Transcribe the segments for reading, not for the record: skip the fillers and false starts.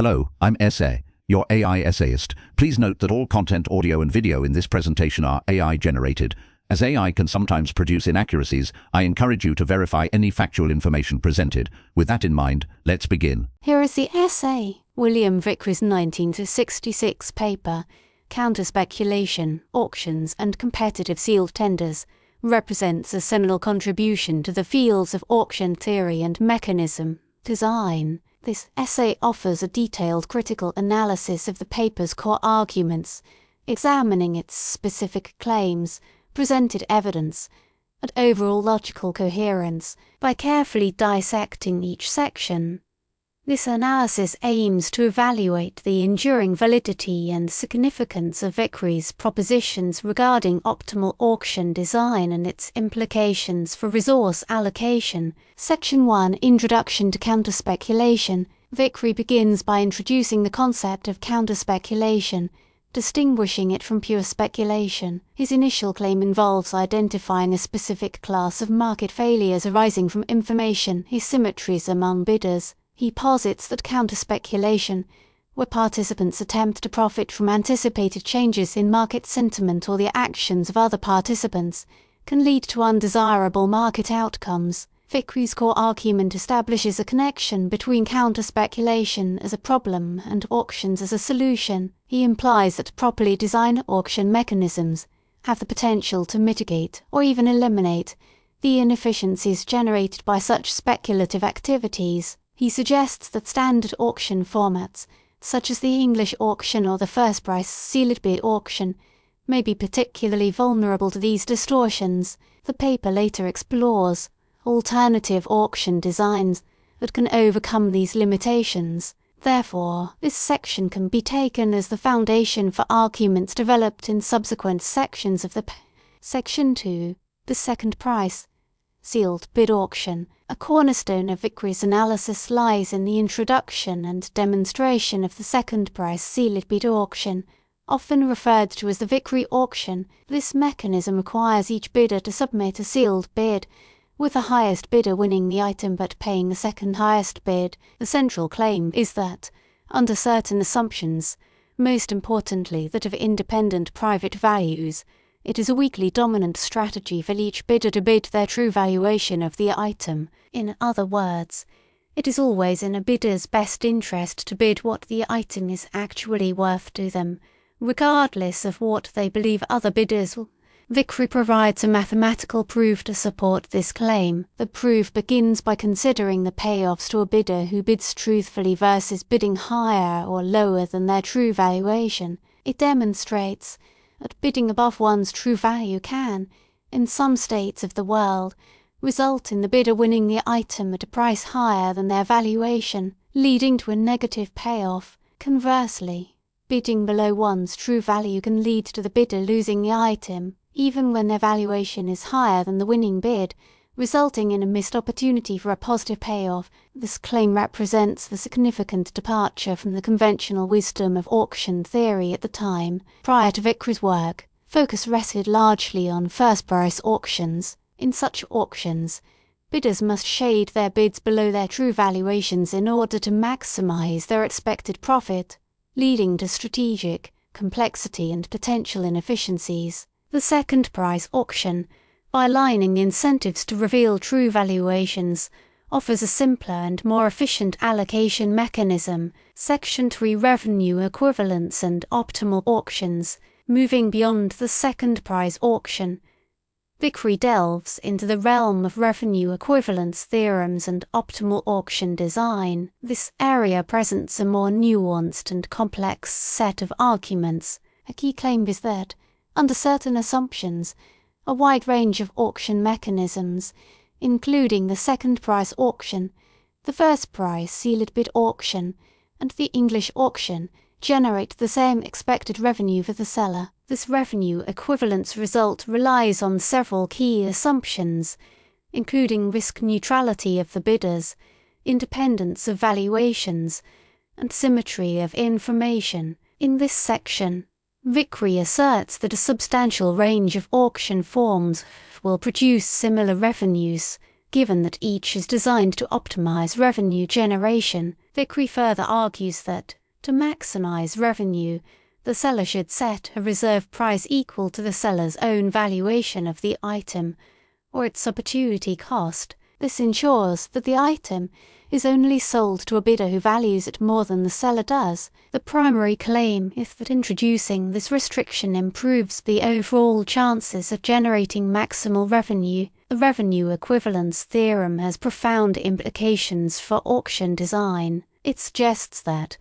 Hello, I'm Essay, your AI essayist. Please note that all content, audio and video in this presentation are AI generated. As AI can sometimes produce inaccuracies, I encourage you to verify any factual information presented. With that in mind, let's begin. Here is the essay. William Vickrey's 1966 paper, Counterspeculation, Auctions and Competitive Sealed Tenders, represents a seminal contribution to the fields of auction theory and mechanism design. This essay offers a detailed critical analysis of the paper's core arguments, examining its specific claims, presented evidence, and overall logical coherence by carefully dissecting each section. This analysis aims to evaluate the enduring validity and significance of Vickrey's propositions regarding optimal auction design and its implications for resource allocation. Section 1, Introduction to Counterspeculation. Vickrey begins by introducing the concept of counterspeculation, distinguishing it from pure speculation. His initial claim involves identifying a specific class of market failures arising from information asymmetries among bidders. He posits that counter-speculation, where participants attempt to profit from anticipated changes in market sentiment or the actions of other participants, can lead to undesirable market outcomes. Vickrey's core argument establishes a connection between counter-speculation as a problem and auctions as a solution. He implies that properly designed auction mechanisms have the potential to mitigate or even eliminate the inefficiencies generated by such speculative activities. He suggests that standard auction formats, such as the English auction or the first price sealed bid auction, may be particularly vulnerable to these distortions. The paper later explores alternative auction designs that can overcome these limitations. Therefore, this section can be taken as the foundation for arguments developed in subsequent sections of the Section 2, the second price sealed bid auction. A cornerstone of Vickrey's analysis lies in the introduction and demonstration of the second price sealed bid auction, often referred to as the Vickrey auction. This mechanism requires each bidder to submit a sealed bid, with the highest bidder winning the item but paying the second highest bid. The central claim is that, under certain assumptions, most importantly that of independent private values, it is a weakly dominant strategy for each bidder to bid their true valuation of the item. In other words, it is always in a bidder's best interest to bid what the item is actually worth to them, regardless of what they believe other bidders will. Vickrey provides a mathematical proof to support this claim. The proof begins by considering the payoffs to a bidder who bids truthfully versus bidding higher or lower than their true valuation. It demonstrates that bidding above one's true value can, in some states of the world, result in the bidder winning the item at a price higher than their valuation, leading to a negative payoff. Conversely, bidding below one's true value can lead to the bidder losing the item, even when their valuation is higher than the winning bid, resulting in a missed opportunity for a positive payoff. This claim represents the significant departure from the conventional wisdom of auction theory at the time. Prior to Vickrey's work, focus rested largely on first-price auctions. In such auctions, bidders must shade their bids below their true valuations in order to maximize their expected profit, leading to strategic complexity and potential inefficiencies. The second price auction, by aligning the incentives to reveal true valuations, offers a simpler and more efficient allocation mechanism. Section 3, Revenue Equivalence and Optimal Auctions. Moving beyond the second price auction, Vickrey delves into the realm of revenue equivalence theorems and optimal auction design. This area presents a more nuanced and complex set of arguments. A key claim is that, under certain assumptions, a wide range of auction mechanisms, including the second price auction, the first price sealed bid auction, and the English auction, generate the same expected revenue for the seller. This revenue equivalence result relies on several key assumptions, including risk neutrality of the bidders, independence of valuations, and symmetry of information. In this section, Vickrey asserts that a substantial range of auction forms will produce similar revenues, given that each is designed to optimize revenue generation. Vickrey further argues that, to maximize revenue, the seller should set a reserve price equal to the seller's own valuation of the item, or its opportunity cost. This ensures that the item is only sold to a bidder who values it more than the seller does. The primary claim is that introducing this restriction improves the overall chances of generating maximal revenue. The revenue equivalence theorem has profound implications for auction design. It suggests that,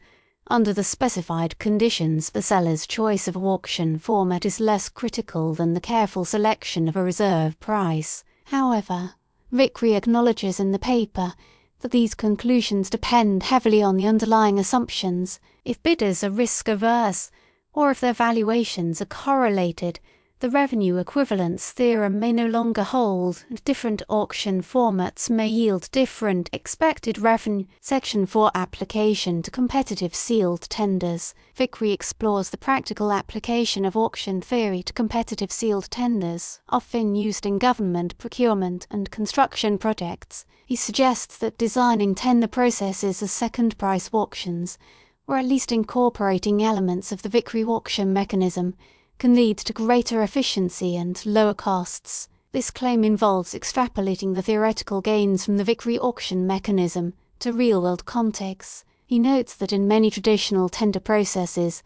under the specified conditions, the seller's choice of auction format is less critical than the careful selection of a reserve price. However, Vickrey acknowledges in the paper that these conclusions depend heavily on the underlying assumptions. If bidders are risk-averse, or if their valuations are correlated, the revenue equivalence theorem may no longer hold, and different auction formats may yield different expected revenue. Section 4 Application to competitive sealed tenders. Vickrey explores the practical application of auction theory to competitive sealed tenders, often used in government procurement and construction projects. He suggests that designing tender processes as second-price auctions, or at least incorporating elements of the Vickrey auction mechanism, can lead to greater efficiency and lower costs. This claim involves extrapolating the theoretical gains from the Vickrey auction mechanism to real-world contexts. He notes that in many traditional tender processes,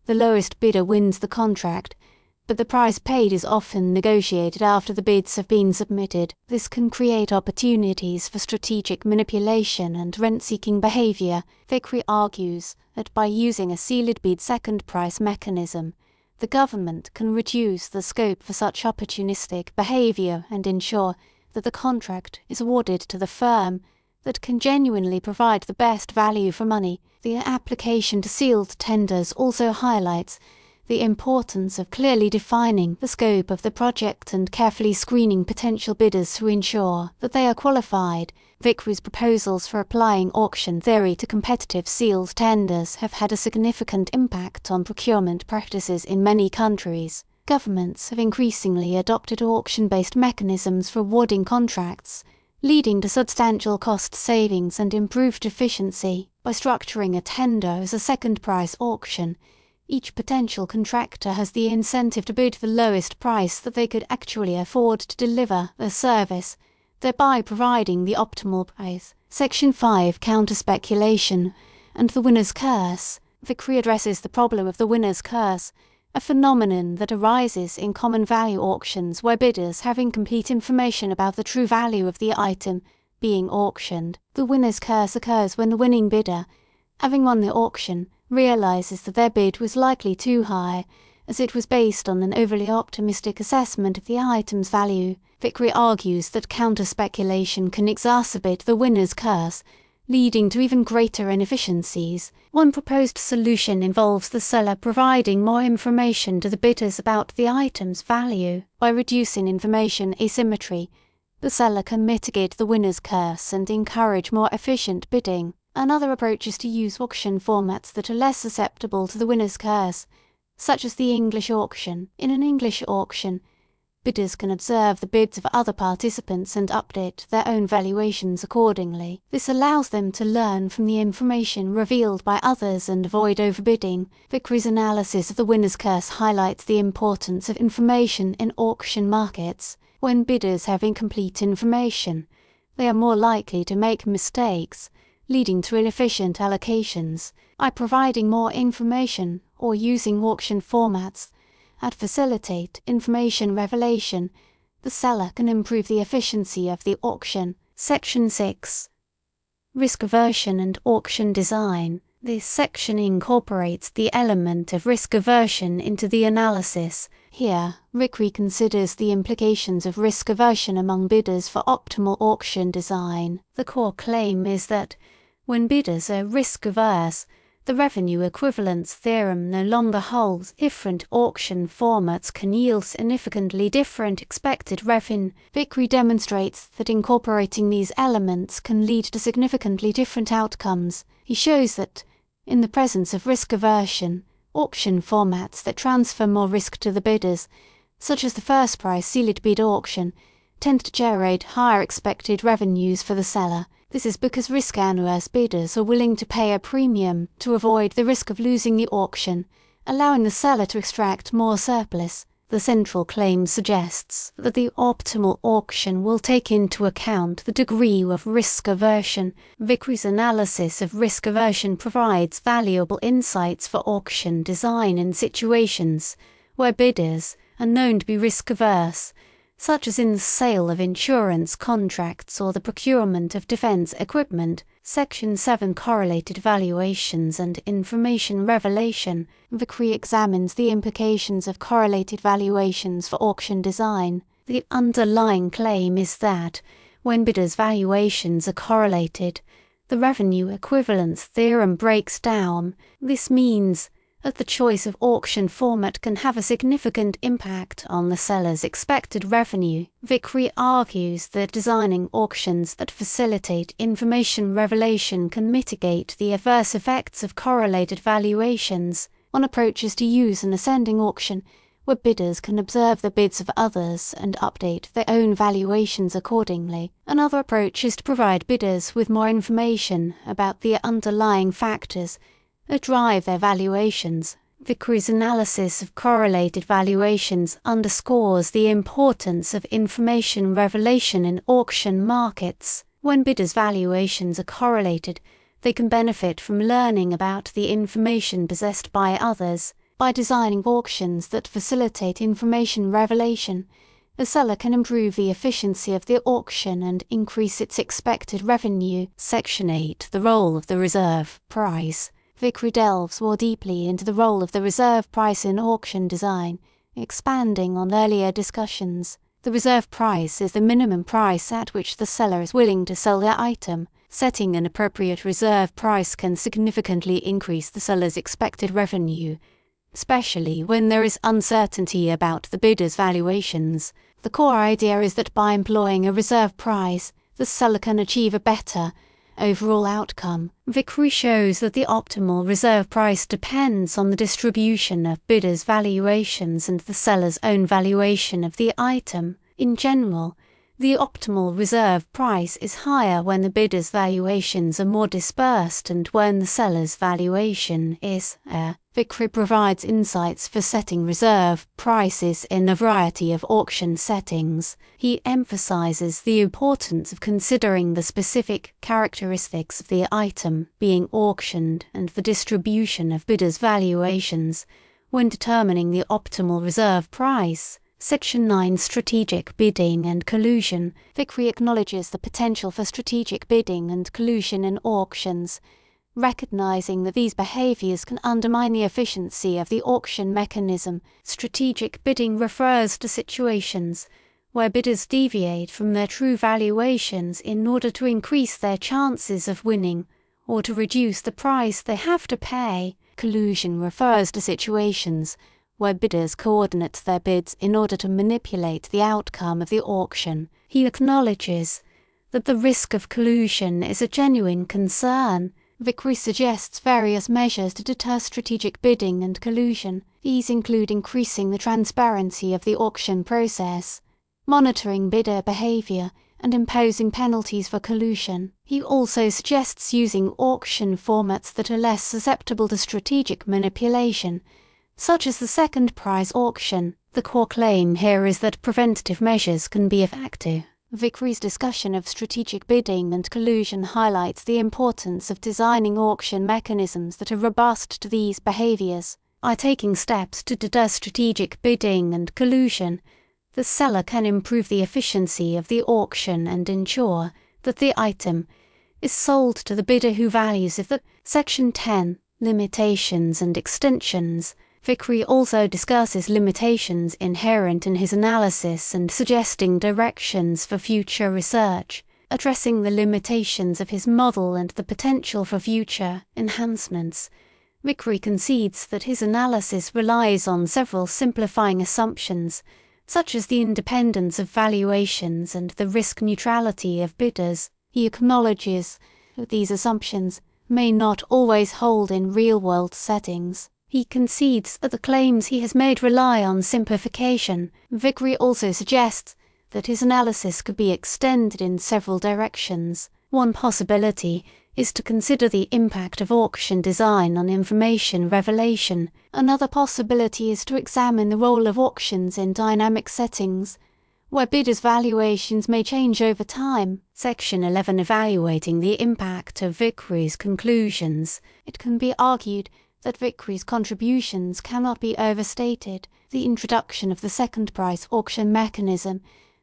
the lowest bidder wins the contract, but the price paid is often negotiated after the bids have been submitted. This can create opportunities for strategic manipulation and rent-seeking behaviour. Vickrey argues that by using a sealed bid second price mechanism, the government can reduce the scope for such opportunistic behaviour and ensure that the contract is awarded to the firm that can genuinely provide the best value for money. The application to sealed tenders also highlights the importance of clearly defining the scope of the project and carefully screening potential bidders to ensure that they are qualified. Vickrey's proposals for applying auction theory to competitive sealed tenders have had a significant impact on procurement practices in many countries. Governments have increasingly adopted auction-based mechanisms for awarding contracts, leading to substantial cost savings and improved efficiency. By structuring a tender as a second-price auction, each potential contractor has the incentive to bid the lowest price that they could actually afford to deliver their service, thereby providing the optimal price. Section 5 Counterspeculation and the winner's curse. Vickrey addresses the problem of the winner's curse, a phenomenon that arises in common value auctions where bidders have incomplete information about the true value of the item being auctioned. The winner's curse occurs when the winning bidder, having won the auction, realizes that their bid was likely too high, as it was based on an overly optimistic assessment of the item's value. Vickrey argues that counter-speculation can exacerbate the winner's curse, leading to even greater inefficiencies. One proposed solution involves the seller providing more information to the bidders about the item's value. By reducing information asymmetry, the seller can mitigate the winner's curse and encourage more efficient bidding. Another approach is to use auction formats that are less susceptible to the winner's curse, such as the English auction. In an English auction, bidders can observe the bids of other participants and update their own valuations accordingly. This allows them to learn from the information revealed by others and avoid overbidding. Vickrey's analysis of the winner's curse highlights the importance of information in auction markets. When bidders have incomplete information, they are more likely to make mistakes, leading to inefficient allocations. By providing more information or using auction formats that facilitate information revelation, the seller can improve the efficiency of the auction. Section 6. Risk aversion and auction design. This section incorporates the element of risk aversion into the analysis. Here, Vickrey considers the implications of risk aversion among bidders for optimal auction design. The core claim is that, when bidders are risk-averse, the revenue equivalence theorem no longer holds. Different auction formats can yield significantly different expected revenue. Vickrey demonstrates that incorporating these elements can lead to significantly different outcomes. He shows that, in the presence of risk aversion, auction formats that transfer more risk to the bidders, such as the first price sealed bid auction, tend to generate higher expected revenues for the seller. This is because risk-averse bidders are willing to pay a premium to avoid the risk of losing the auction, allowing the seller to extract more surplus. The central claim suggests that the optimal auction will take into account the degree of risk aversion. Vickrey's analysis of risk aversion provides valuable insights for auction design in situations where bidders are known to be risk averse, such as in the sale of insurance contracts or the procurement of defense equipment. Section 7 Correlated Valuations and Information Revelation. Vickrey examines the implications of correlated valuations for auction design. The underlying claim is that, when bidders' valuations are correlated, the revenue equivalence theorem breaks down. This means that the choice of auction format can have a significant impact on the seller's expected revenue. Vickrey argues that designing auctions that facilitate information revelation can mitigate the adverse effects of correlated valuations. One approach is to use an ascending auction, where bidders can observe the bids of others and update their own valuations accordingly. Another approach is to provide bidders with more information about the underlying factors that drive their valuations. Vickrey's analysis of correlated valuations underscores the importance of information revelation in auction markets. When bidders' valuations are correlated, they can benefit from learning about the information possessed by others. By designing auctions that facilitate information revelation, the seller can improve the efficiency of the auction and increase its expected revenue. Section 8 The Role of the Reserve Price. Vickrey delves more deeply into the role of the reserve price in auction design, expanding on earlier discussions. The reserve price is the minimum price at which the seller is willing to sell their item. Setting an appropriate reserve price can significantly increase the seller's expected revenue, especially when there is uncertainty about the bidder's valuations. The core idea is that by employing a reserve price, the seller can achieve a better overall outcome. Vickrey shows that the optimal reserve price depends on the distribution of bidders' valuations and the seller's own valuation of the item. In general, the optimal reserve price is higher when the bidder's valuations are more dispersed and when the seller's valuation is Vickrey provides insights for setting reserve prices in a variety of auction settings. He emphasizes the importance of considering the specific characteristics of the item being auctioned and the distribution of bidders' valuations when determining the optimal reserve price. Section 9 Strategic Bidding and Collusion. Vickrey acknowledges the potential for strategic bidding and collusion in auctions, recognizing that these behaviors can undermine the efficiency of the auction mechanism. Strategic bidding refers to situations where bidders deviate from their true valuations in order to increase their chances of winning or to reduce the price they have to pay. Collusion refers to situations where bidders coordinate their bids in order to manipulate the outcome of the auction. He acknowledges that the risk of collusion is a genuine concern. Vickrey suggests various measures to deter strategic bidding and collusion. These include increasing the transparency of the auction process, monitoring bidder behavior, and imposing penalties for collusion. He also suggests using auction formats that are less susceptible to strategic manipulation, such as the second prize auction. The core claim here is that preventative measures can be effective. Vickrey's discussion of strategic bidding and collusion highlights the importance of designing auction mechanisms that are robust to these behaviors. By taking steps to deter strategic bidding and collusion, the seller can improve the efficiency of the auction and ensure that the item is sold to the bidder who values it. Section 10 Limitations and Extensions. Vickrey also discusses limitations inherent in his analysis and suggesting directions for future research, addressing the limitations of his model and the potential for future enhancements. Vickrey concedes that his analysis relies on several simplifying assumptions, such as the independence of valuations and the risk neutrality of bidders. He acknowledges that these assumptions may not always hold in real-world settings. He concedes that the claims he has made rely on simplification. Vickrey also suggests that his analysis could be extended in several directions. One possibility is to consider the impact of auction design on information revelation. Another possibility is to examine the role of auctions in dynamic settings, where bidders' valuations may change over time. Section 11. Evaluating the impact of Vickrey's conclusions. It can be argued that Vickrey's contributions cannot be overstated. The introduction of the second price auction mechanism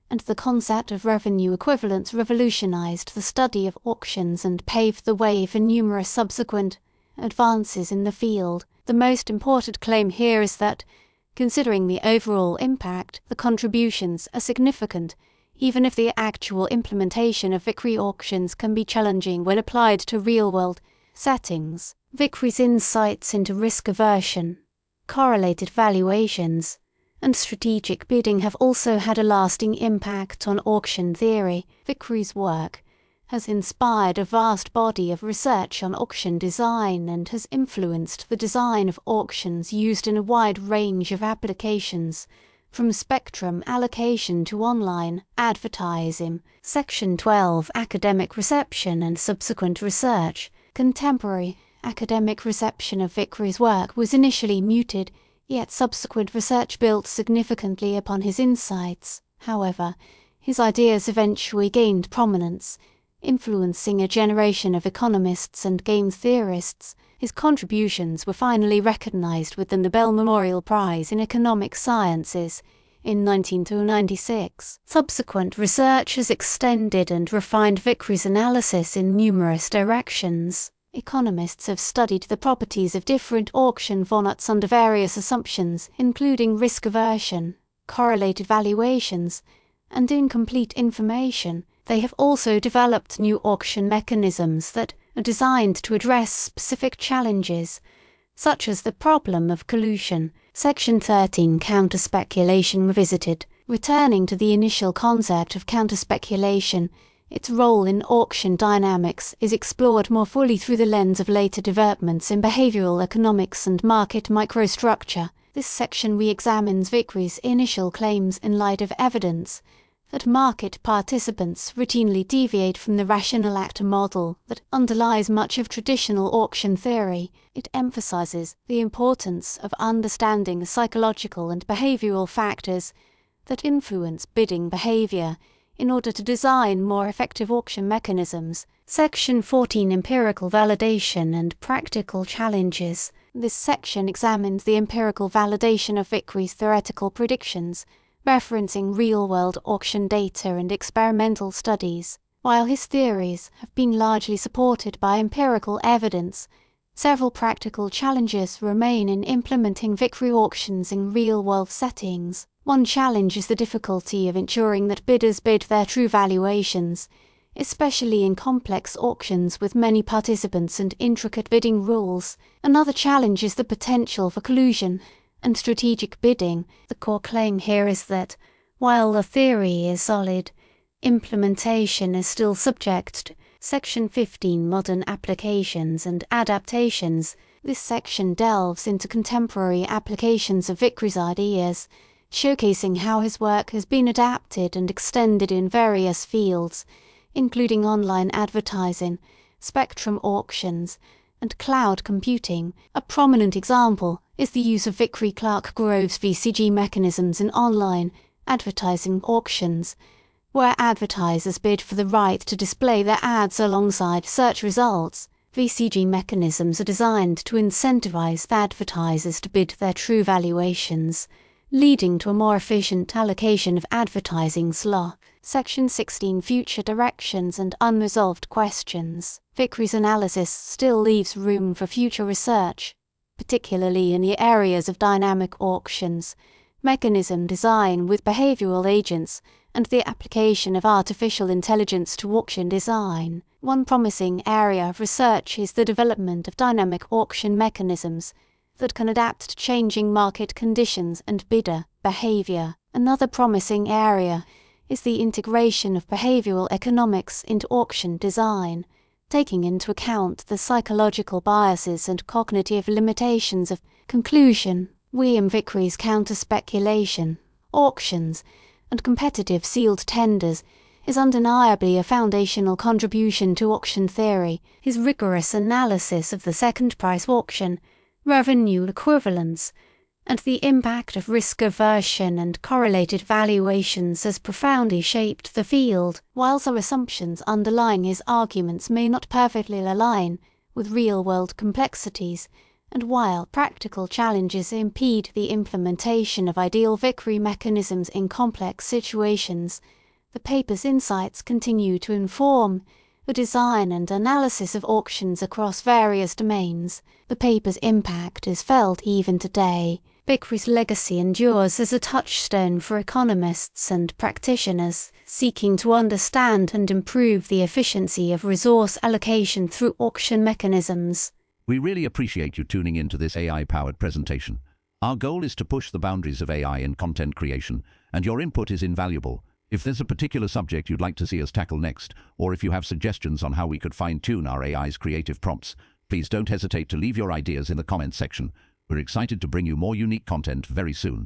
and the concept of revenue equivalence revolutionized the study of auctions and paved the way for numerous subsequent advances in the field. The most important claim here is that, considering the overall impact, the contributions are significant, even if the actual implementation of Vickrey auctions can be challenging when applied to real-world settings. Vickrey's insights into risk aversion, correlated valuations, and strategic bidding have also had a lasting impact on auction theory. Vickrey's work has inspired a vast body of research on auction design and has influenced the design of auctions used in a wide range of applications, from spectrum allocation to online advertising. Section 12. Academic reception and subsequent research. Contemporary academic reception of Vickrey's work was initially muted, yet subsequent research built significantly upon his insights. However, his ideas eventually gained prominence, influencing a generation of economists and game theorists. His contributions were finally recognized with the Nobel Memorial Prize in Economic Sciences in 1996. Subsequent research has extended and refined Vickrey's analysis in numerous directions. Economists have studied the properties of different auction formats under various assumptions, including risk aversion, correlated valuations, and incomplete information. They have also developed new auction mechanisms that are designed to address specific challenges, such as the problem of collusion. Section 13. Counterspeculation revisited. Returning to the initial concept of counterspeculation, its role in auction dynamics is explored more fully through the lens of later developments in behavioral economics and market microstructure. This section re-examines Vickrey's initial claims in light of evidence that market participants routinely deviate from the rational actor model that underlies much of traditional auction theory. It emphasizes the importance of understanding the psychological and behavioral factors that influence bidding behavior in order to design more effective auction mechanisms. Section 14. Empirical validation and practical challenges. This section examines the empirical validation of Vickrey's theoretical predictions, referencing real-world auction data and experimental studies. While his theories have been largely supported by empirical evidence, several practical challenges remain in implementing Vickrey auctions in real-world settings. One challenge is the difficulty of ensuring that bidders bid their true valuations, especially in complex auctions with many participants and intricate bidding rules. Another challenge is the potential for collusion and strategic bidding. The core claim here is that, while the theory is solid, implementation is still subject to Section 15. Modern applications and adaptations. This section delves into contemporary applications of Vickrey's ideas, showcasing how his work has been adapted and extended in various fields, including online advertising, spectrum auctions, and cloud computing. A prominent example is the use of Vickrey-Clark-Groves VCG mechanisms in online advertising auctions, where advertisers bid for the right to display their ads alongside search results. VCG mechanisms are designed to incentivize advertisers to bid their true valuations, leading to a more efficient allocation of advertising slot. Section 16. Future directions and unresolved questions. Vickrey's analysis still leaves room for future research, particularly in the areas of dynamic auctions, mechanism design with behavioral agents, and the application of artificial intelligence to auction design. One promising area of research is the development of dynamic auction mechanisms that can adapt to changing market conditions and bidder behavior. Another promising area is the integration of behavioral economics into auction design, taking into account the psychological biases and cognitive limitations of conclusion. William Vickrey's counterspeculation, auctions, and competitive sealed tenders is undeniably a foundational contribution to auction theory. His rigorous analysis of the second price auction, revenue equivalence, and the impact of risk aversion and correlated valuations has profoundly shaped the field. While some assumptions underlying his arguments may not perfectly align with real-world complexities, and while practical challenges impede the implementation of ideal Vickrey mechanisms in complex situations, the paper's insights continue to inform the design and analysis of auctions across various domains. The paper's impact is felt even today. Vickrey's legacy endures as a touchstone for economists and practitioners seeking to understand and improve the efficiency of resource allocation through auction mechanisms. We really appreciate you tuning in to this AI-powered presentation. Our goal is to push the boundaries of AI in content creation, and your input is invaluable. If there's a particular subject you'd like to see us tackle next, or if you have suggestions on how we could fine-tune our AI's creative prompts, please don't hesitate to leave your ideas in the comments section. We're excited to bring you more unique content very soon.